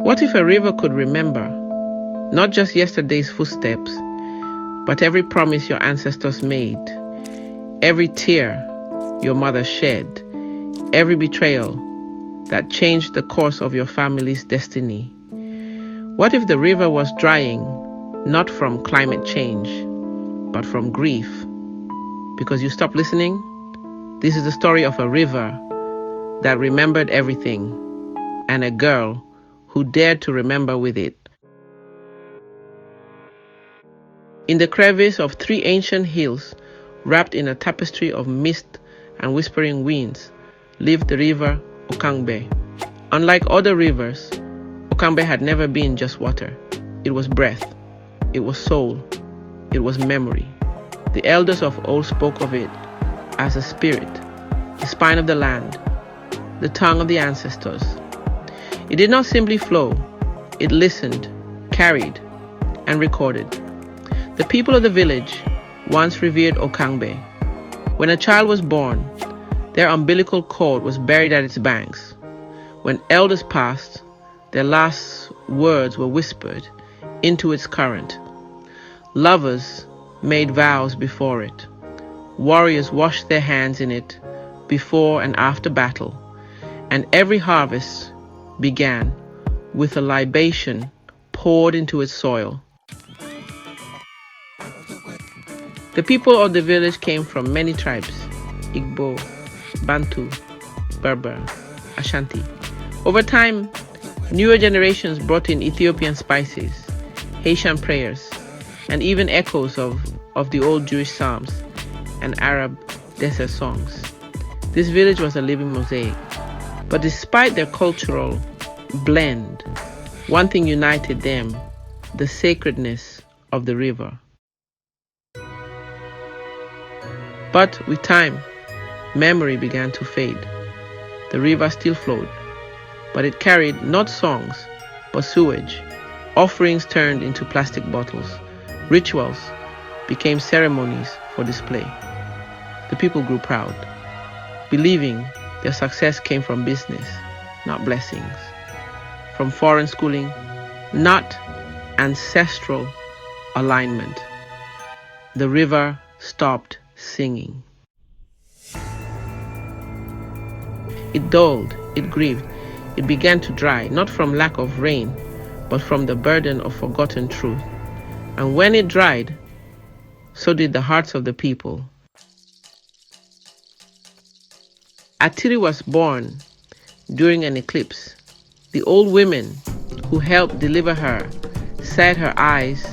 What if a river could remember, not just yesterday's footsteps, but every promise your ancestors made, every tear your mother shed, every betrayal that changed the course of your family's destiny? What if the river was drying, not from climate change, but from grief? Because you stopped listening? This is the story of a river that remembered everything, and a girl who dared to remember with it. In the crevice of 3 ancient hills, wrapped in a tapestry of mist and whispering winds, lived the River Okangbe. Unlike other rivers, Okangbe had never been just water. It was breath, it was soul, it was memory. The elders of old spoke of it as a spirit, the spine of the land, the tongue of the ancestors. It did not simply flow, it listened, carried, and recorded. The people of the village once revered Okangbe. When a child was born, their umbilical cord was buried at its banks. When elders passed, their last words were whispered into its current. Lovers made vows before it. Warriors washed their hands in it before and after battle. And every harvest began with a libation poured into its soil. The people of the village came from many tribes: Igbo, Bantu, Berber, Ashanti. Over time, newer generations brought in Ethiopian spices, Haitian prayers, and even echoes of the old Jewish psalms and Arab desert songs. This village was a living mosaic. But despite their cultural blend, one thing united them: the sacredness of the river. But with time, memory began to fade. The river still flowed, but it carried not songs, but sewage. Offerings turned into plastic bottles. Rituals became ceremonies for display. The people grew proud, believing their success came from business, not blessings. From foreign schooling, not ancestral alignment. The river stopped singing. It dulled, it grieved, it began to dry, not from lack of rain, but from the burden of forgotten truth. And when it dried, so did the hearts of the people. Atiri was born during an eclipse. The old women who helped deliver her said her eyes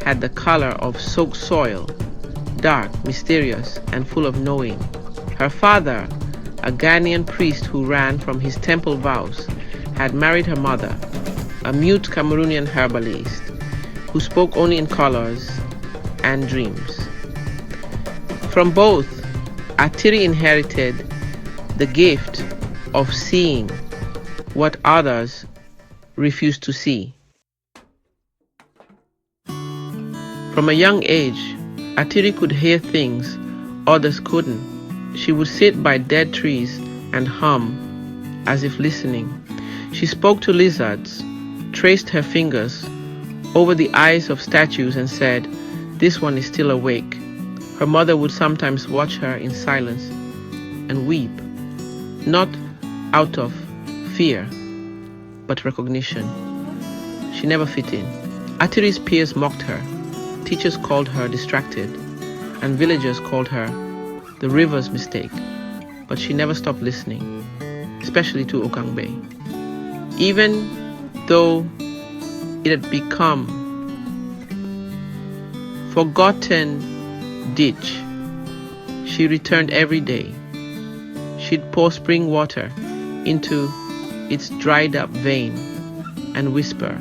had the color of soaked soil, dark, mysterious, and full of knowing. Her father, a Ghanaian priest who ran from his temple vows, had married her mother, a mute Cameroonian herbalist who spoke only in colors and dreams. From both, Atiri inherited the gift of seeing what others refused to see. From a young age, Atiri could hear things others couldn't. She would sit by dead trees and hum as if listening. She spoke to lizards, traced her fingers over the eyes of statues and said, "This one is still awake." Her mother would sometimes watch her in silence and weep, not out of fear, but recognition. She never fit in. Atiri's peers mocked her. Teachers called her distracted, and villagers called her the river's mistake. But she never stopped listening, especially to Okangbe. Even though it had become forgotten ditch, she returned every day. She'd pour spring water into its dried up vein and whisper,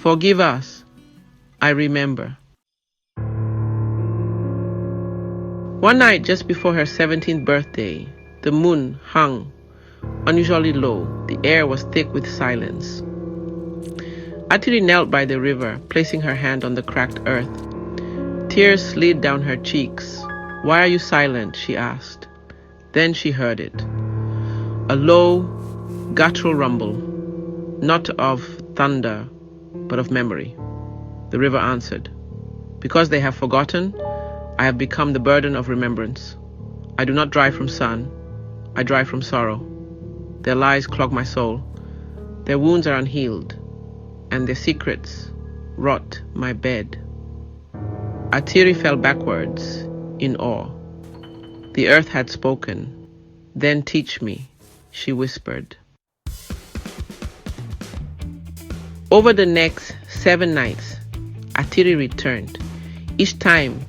"Forgive us, I remember." One night just before her 17th birthday, the moon hung unusually low. The air was thick with silence. Atiri knelt by the river, placing her hand on the cracked earth. Tears slid down her cheeks. "Why are you silent?" she asked. Then she heard it. A low, guttural rumble, not of thunder, but of memory. The river answered, "Because they have forgotten, I have become the burden of remembrance. I do not drive from sun, I drive from sorrow. Their lies clog my soul, their wounds are unhealed, and their secrets rot my bed." Atiri fell backwards in awe. The earth had spoken. "Then teach me," she whispered. Over the next 7 nights, Atiri returned, each time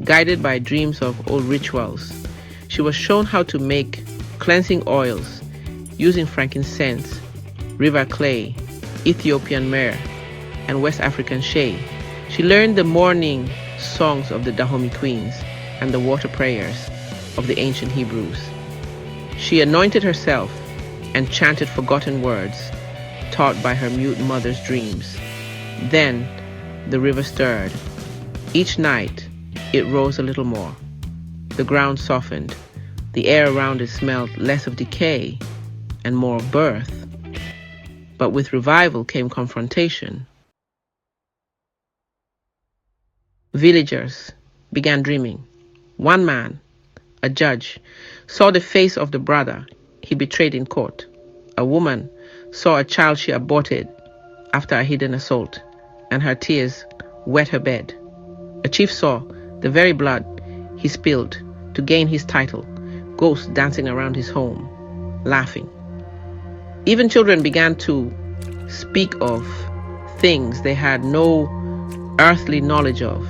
guided by dreams of old rituals. She was shown how to make cleansing oils using frankincense, river clay, Ethiopian myrrh, and West African shea. She learned the morning songs of the Dahomey queens and the water prayers of the ancient Hebrews. She anointed herself and chanted forgotten words taught by her mute mother's dreams. Then the river stirred. Each night it rose a little more. The ground softened. The air around it smelled less of decay and more of birth. But with revival came confrontation. Villagers began dreaming. One man, a judge, saw the face of the brother he betrayed in court. A woman saw a child she aborted after a hidden assault, and her tears wet her bed. A chief saw the very blood he spilled to gain his title, ghosts dancing around his home, laughing. Even children began to speak of things they had no earthly knowledge of,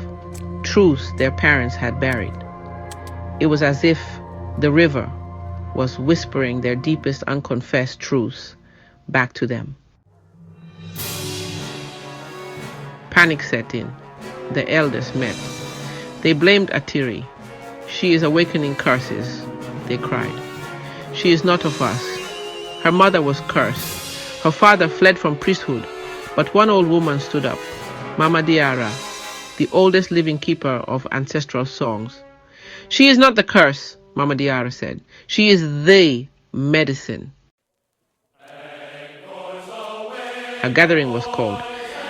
truths their parents had buried. It was as if the river was whispering their deepest unconfessed truths back to them. Panic set in. The elders met. They blamed Atiri. "She is awakening curses," they cried. "She is not of us. Her mother was cursed. Her father fled from priesthood." But one old woman stood up, Mama Diara, the oldest living keeper of ancestral songs. "She is not the curse," Mama Diara said. "She is the medicine." A gathering was called.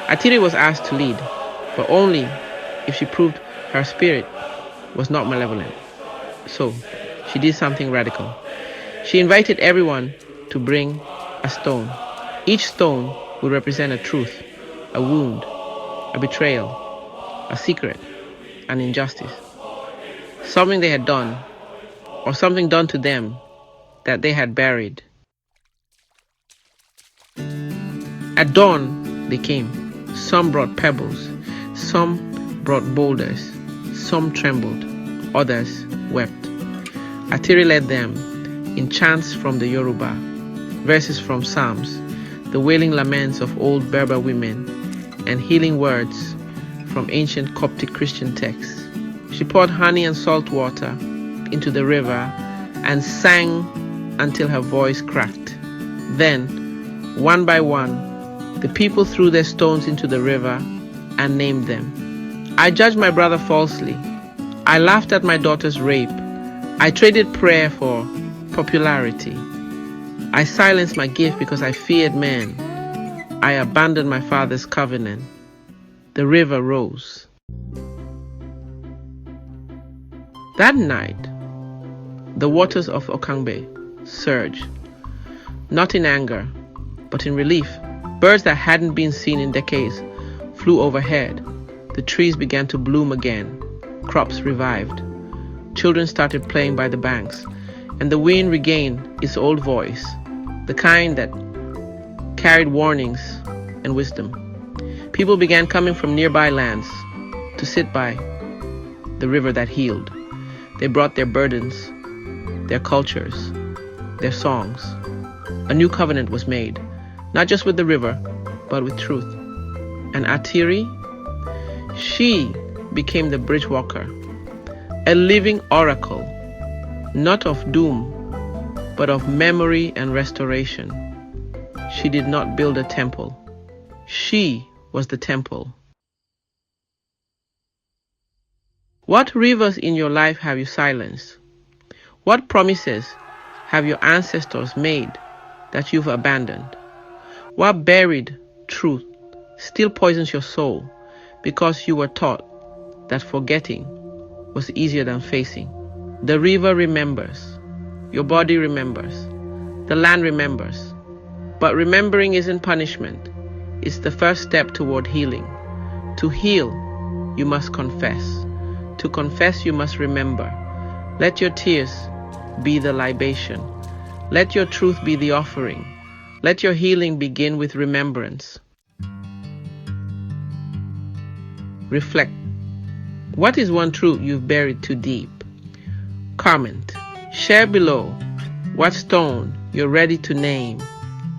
Atiri was asked to lead, but only if she proved her spirit was not malevolent. So, she did something radical. She invited everyone to bring a stone. Each stone would represent a truth, a wound, a betrayal, a secret, an injustice. Something they had done, or something done to them that they had buried. At dawn, they came. Some brought pebbles, some brought boulders, some trembled, others wept. Atiri led them in chants from the Yoruba, verses from Psalms, the wailing laments of old Berber women, and healing words from ancient Coptic Christian texts. She poured honey and salt water into the river and sang until her voice cracked. Then, one by one, the people threw their stones into the river and named them. "I judged my brother falsely. I laughed at my daughter's rape. I traded prayer for popularity. I silenced my gift because I feared men. I abandoned my father's covenant." The river rose. That night, the waters of Okangbe surged, not in anger, but in relief. Birds that hadn't been seen in decades flew overhead. The trees began to bloom again. Crops revived. Children started playing by the banks, and the wind regained its old voice, the kind that carried warnings and wisdom. People began coming from nearby lands to sit by the river that healed. They brought their burdens, their cultures, their songs. A new covenant was made, not just with the river, but with truth. And Atiri, she became the bridge walker, a living oracle, not of doom, but of memory and restoration. She did not build a temple. She was the temple. What rivers in your life have you silenced? What promises have your ancestors made that you've abandoned? What buried truth still poisons your soul because you were taught that forgetting was easier than facing. The river remembers. Your body remembers. The land remembers. But remembering isn't punishment. It's the first step toward healing. To heal, you must confess. To confess, you must remember. Let your tears be the libation. Let your truth be the offering. Let your healing begin with remembrance. Reflect. What is one truth you've buried too deep? Comment. Share below what stone you're ready to name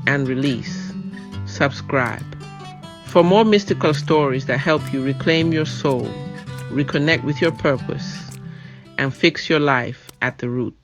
and release. Subscribe. For more mystical stories that help you reclaim your soul, reconnect with your purpose, and fix your life at the root.